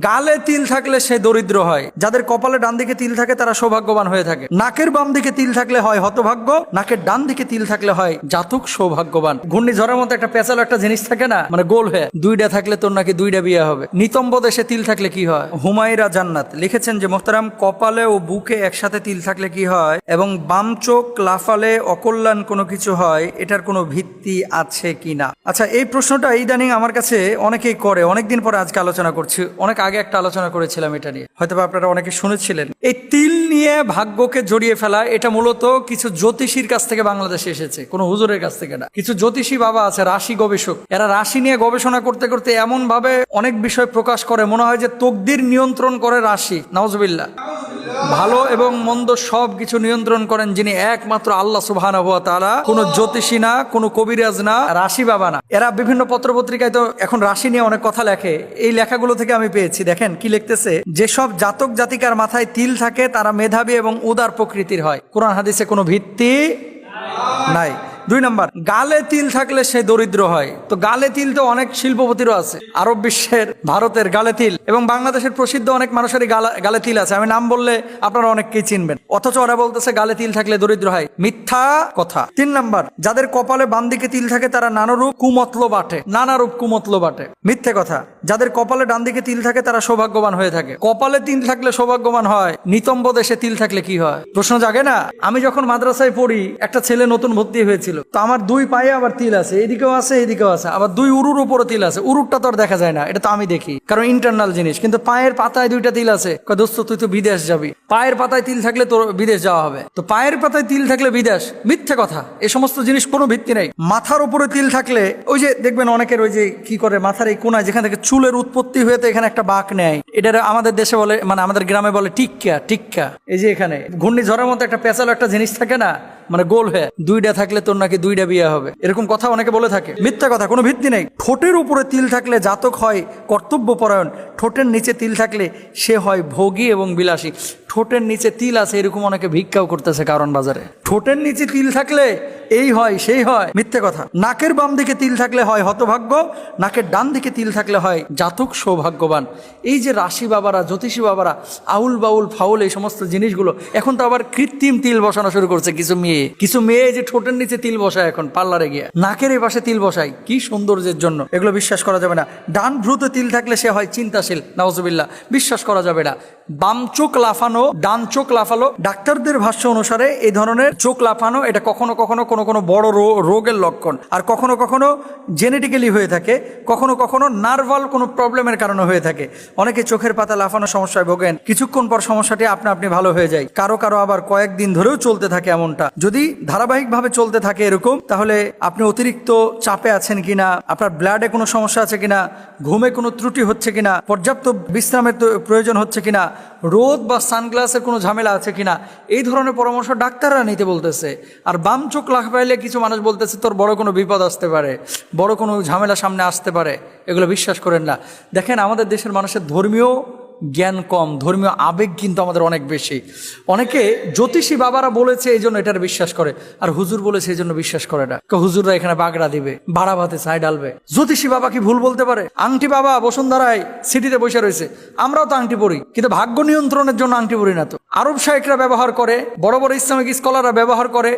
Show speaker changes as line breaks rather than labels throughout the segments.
গালে তিল থাকলে সে দরিদ্র হয়। যাদের কপালে ডান দিকে তিল থাকে তারা সৌভাগ্যবান হয়ে থাকে। নাকের বাম দিকে তিল থাকলে হয় হতভাগ্য, নাকের ডান দিকে তিল থাকলে হয় জাতক সৌভাগ্যবান। ঘূর্ণিঝড়ের মতো একটা পেঁচালো একটা জিনিস থাকে না, মানে গোল হয়ে, দুইটা থাকলে তোর নাকি দুইটা বিয়ে হবে। নিতম্ব দেশে তিল থাকলে কি হয়? হুমায়রা জান্নাত লিখেছেন যে মোহতারাম, কপালে ও বুকে একসাথে তিল থাকলে কি হয় এবং বাম চোখ লাফালে অকল্যাণ কোনো কিছু হয়, এটার কোনো ভিত্তি আছে কিনা? আচ্ছা, এই প্রশ্নটা ইদানিং আমার কাছে অনেকেই করে, অনেকদিন পরে আজকে আলোচনা করছি। অনেক আগে একটা আলোচনা করেছিলাম এটা নিয়ে, হয়তো আপনারা অনেকে শুনেছিলেন। এই তিল নিয়ে ভাগ্যকে জড়িয়ে ফেলা, এটা মূলত কিছু জ্যোতিষীর কাছ থেকে বাংলাদেশে এসেছে, কোনো হুজুরের কাছ থেকে না। কিছু জ্যোতিষী বাবা আছে, রাশি গবেষক, এরা রাশি নিয়ে গবেষণা করতে করতে এমন ভাবে অনেক বিষয় প্রকাশ করে, মনে হয় যে তকদির নিয়ন্ত্রণ করে রাশি। নাউজুবিল্লাহ। ভালো এবং মন্দ সব কিছু নিয়ন্ত্রণ করেন যিনি, একমাত্র আল্লাহ সুবহানাহু ওয়া তাআলা। কোনো জ্যোতিষী না, কোনো কবিরাজ না, রাশি বাবা না। এরা বিভিন্ন পত্রপত্রিকায় তো এখন রাশি নিয়ে অনেক কথা লেখে। এই লেখাগুলো থেকে আমি পেয়েছি, দেখেন কি লিখতেছে, যেসব জাতক জাতিকার মাথায় তিল থাকে তারা মেধাবী এবং উদার প্রকৃতির হয়। কোরআন হাদিসে কোনো ভিত্তি নাই। 2 নম্বর, গালে তিল থাকলে সে দরিদ্র হয়। তো গালে তিল তো অনেক শিল্পপতিরও আছে, আরব বিশ্বের, ভারতের গালে তিল, এবং বাংলাদেশের প্রসিদ্ধ অনেক মানুষেরই গালে তিল আছে। আমি নাম বললে আপনারা অনেককেই চিনবেন, অথচ ওরা বলতেছে গালে তিল থাকলে দরিদ্র হয়। মিথ্যা কথা। 3 নম্বর, যাদের কপালে বাম দিকে তিল থাকে তারা নানারূপ কুমতলব আটে, নানারূপ কুমতলব আটে। মিথ্যে কথা। যাদের কপালে ডান দিকে তিল থাকে তারা সৌভাগ্যবান হয়ে থাকে। কপালে তিল থাকলে সৌভাগ্যবান হয়, নিতম্ব দেশে তিল থাকলে কি হয়? প্রশ্ন জাগে না? আমি যখন মাদ্রাসায় পড়ি, একটা ছেলে নতুন ভর্তি হয়েছিল, তো আমার 2 পায়ে আবার তিল আছে, এদিকেও আছে এদিকেও আছে, আবার 2 উরুর উপরে তিল আছে। উরুরটা তো আর দেখা যায় না, এটা তো আমি দেখি, কারণ ইন্টারনাল জিনিস। কিন্তু পায়ের পাতায় 2টা তিল আছে। দোস্ত তুই তো বিদেশ যাবি, পায়ের পাতায় তিল থাকলে তোর বিদেশ যাওয়া হবে। তো পায়ের পাতায় তিল থাকলে বিদেশ? মিথ্যে কথা। এই সমস্ত জিনিস কোনো ভিত্তি নেই। মাথার উপরে তিল থাকলে, ওই যে দেখবেন অনেকের ওই যে কি করে, মাথার এই কোনায় যেখান থেকে চুলের উৎপত্তি হয়ে তো এখানে একটা বাঁক নেয়, এটা আমাদের দেশে বলে, মানে আমাদের গ্রামে বলে টিক্কা। টিক্কা এই যে এখানে ঘূর্ণিঝড়ের মতো একটা পেঁচালো একটা জিনিস থাকে না, মানে গোল হয়ে, দুইটা থাকলে তোর নাকি দুইটা বিয়ে হবে, এরকম কথা অনেকে বলে থাকে। মিথ্যা কথা, কোনো ভিত্তি নেই। ঠোঁটের উপরে তিল থাকলে জাতক হয় কর্তব্যপরায়ণ, ঠোঁটের নিচে তিল থাকলে সে হয় ভোগী এবং বিলাসী। ঠোঁটের নিচে তিল আছে এরকম অনেকে ভিক্ষাও করতেছে কারণ বাজারে। ঠোঁটের নিচে তিল থাকলে এই হয় সেই হয়, মিথ্যে কথা। নাকের বাম দিকে তিল থাকলে হয় হতভাগ্য, নাকের ডান দিকে তিল থাকলে হয় জাতক সৌভাগ্যবান। এই যে রাশি বাবারা, জ্যোতিষী বাবারা, আউল বাউল ফাউল এই সমস্ত জিনিসগুলো, এখন তো আবার কৃত্রিম তিল বসানো শুরু করছে কিছু মেয়ে যে ঠোঁটের নিচে তিল বসায় এখন পার্লারে গিয়ে, নাকের এই পাশে তিল বসায়, কি সৌন্দর্যের জন্য। এগুলো বিশ্বাস করা যাবে না। ডান ভ্রুতে তিল থাকলে সে হয় চিন্তাশীল, নাউজুবিল্লাহ, বিশ্বাস করা যাবে না। বাম চোখ লাফানো, ডান চোখ লাফালো, ডাক্তারদের ভাষ্য অনুসারে এই ধরনের চোখ লাফানো এটা কখনো কখনো কোনো কোনো বড় রোগের লক্ষণ, আর কখনো কখনো জেনেটিক্যালি হয়ে থাকে, কখনো কখনো নার্ভাল কোনো প্রবলেমের কারণে হয়ে থাকে। অনেকে চোখের পাতা লাফানো সমস্যায় ভোগেন, কিছুক্ষণ পর সমস্যাটি আপনি ভালো হয়ে যায়, কারো কারো আবার কয়েকদিন ধরেও চলতে থাকে। এমনটা যদি ধারাবাহিকভাবে চলতে থাকে এরকম, তাহলে আপনি অতিরিক্ত চাপে আছেন কিনা, আপনার ব্লাডে কোনো সমস্যা আছে কিনা, ঘুমে কোনো ত্রুটি হচ্ছে কিনা, পর্যাপ্ত বিশ্রামের প্রয়োজন হচ্ছে কিনা, রোদ বা সানগ্লাসের কোনো ঝামেলা আছে কিনা, এই ধরনের পরামর্শ ডাক্তাররা নিতে বলতেছে। আর বাম চোখ লাফাইলে কিছু মানুষ বলতেছে তোর বড় কোনো বিপদ আসতে পারে, বড় কোনো ঝামেলা সামনে আসতে পারে। এগুলো বিশ্বাস করেন না। দেখেন, আমাদের দেশের মানুষের ধর্মীয় জ্ঞান কম, ধর্মীয় আবেগ কিন্তু আমাদের অনেক বেশি। অনেকে জ্যোতিষী বাবারা বলেছে এই জন্য এটার বিশ্বাস করে, আর হুজুর বলেছে এই জন্য বিশ্বাস করে না। হুজুররা এখানে বাগড়া দিবে, বাড়া ভাতে ছাই ডালবে, জ্যোতিষী বাবা কি ভুল বলতে পারে? আংটি বাবা বসুন্ধরায় সিটিতে বসে রয়েছে, আমরাও তো আংটি পরি, কিন্তু ভাগ্য নিয়ন্ত্রণের জন্য আংটি পরি না তো। আরব শায়েকরা ব্যবহার করে, বড় বড় ইসলামিক স্কলাররা ব্যবহার করে,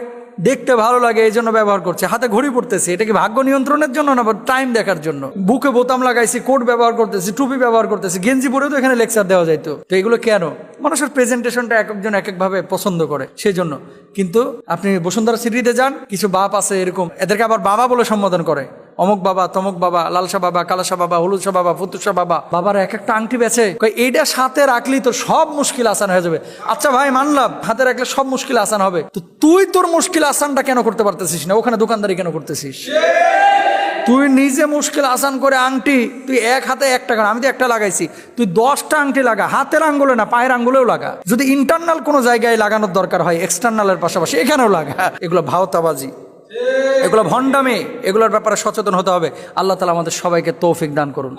দেখতে ভালো লাগে এই জন্য ব্যবহার করছে। হাতে ঘড়ি পড়তেছে, এটা কি ভাগ্য নিয়ন্ত্রণের জন্য না টাইম দেখার জন্য? বুকে বোতাম লাগাইছি, কোট ব্যবহার করতেছি, টুপি ব্যবহার করতেছি, গেঞ্জি পরেও তো এখানে লেকচার দেওয়া যাইতো। তো এগুলো কেন? মানুষের প্রেজেন্টেশনটা এক একজন এক একভাবে পছন্দ করে, সেই জন্য। কিন্তু আপনি বসুন্ধরা সিটিতে যান, কিছু বাপ আছে এরকম, এদেরকে আবার বাবা বলে সম্বোধন করে, অমুক বাবা, তমুক বাবা, লালসা বাবা, কালাসা বাবা, হলুদসা বাবা, ফুতুসা বাবা। বাবার এক একটা আংটি বেচে, এইটা সাথে রাখলেই তো সব মুশকিল আসান হয়ে যাবে। আচ্ছা ভাই, মানলাম হাতে রাখলে সব মুশকিল আসান হবে, তো তুই তোর মুশকিল আসানটা কেন করতে পারতেছিস না? ওখানে দোকানদারি কেন করতেছিস? তুই নিজে মুশকিল আসান করে আংটি, তুই এক হাতে একটা, আমি তো একটা লাগাইছি, তুই 10টা আংটি লাগা, হাতের আঙ্গুলে না পায়ের আঙ্গুলেও লাগা। যদি ইন্টারনাল কোনো জায়গায় লাগানোর দরকার হয়, এক্সটার্নালের পাশাপাশি এখানেও লাগা। এগুলো ভাওতাবাজি, এগুলো ভণ্ডামি, এগুলোর ব্যাপারে সচেতন হতে হবে। আল্লাহ তাআলা আমাদের সবাইকে তৌফিক দান করুন।